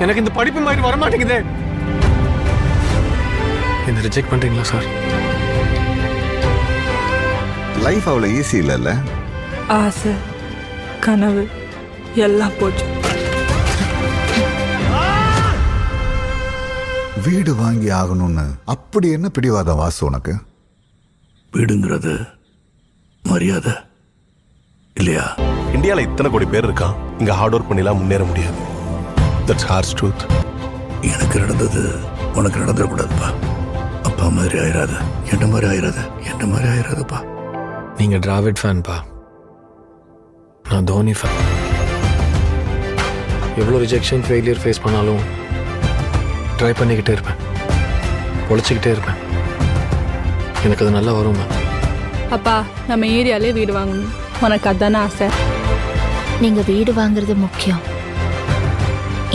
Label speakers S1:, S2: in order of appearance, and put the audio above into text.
S1: எனக்கு இந்த படிப்பு மாதிரி வர மாட்டேங்குதே. என்ன ரிஜெக்ட் பண்றீங்களா சார்?
S2: லைஃப் அவ்வளோ ஈஸி இல்லைல்ல.
S3: ஆசை கனவு எல்லாம் போச்சு.
S2: வீடு வாங்கி ஆகணும்னு அப்படி என்ன பிடிவாதம் வாசு உனக்கு?
S4: வீடுங்கிறது மரியாதை இல்லையா?
S5: இந்தியாவில் இத்தனை கோடி பேர் இருக்கான். இங்க ஹார்ட் ஒர்க் பண்ணிலாம் முன்னேற முடியாது. That's harsh truth.
S4: எனக்கு நடந்தது உனக்கு நடந்துடக்கூடாதுப்பா. அப்பா மாதிரி ஆயிராத, என்ன மாதிரி ஆயிராத, என்ன மாதிரி ஆயிராதப்பா.
S1: நீங்க டிராவிட் ஃபேன்பா, நான் தோனி ஃபேன். எவ்வளோ ரிஜெக்ஷன் ஃபெயிலியர் ஃபேஸ் பண்ணாலும் ட்ரை பண்ணிக்கிட்டே இருப்பேன், பொழைச்சிக்கிட்டே இருப்பேன். எனக்கு அது நல்லா வருமா?
S3: அப்பா நம்ம ஏரியாலே வீடு வாங்கணும், உனக்கு அதானே ஆசை?
S6: நீங்க வீடு வாங்குறது முக்கியம்,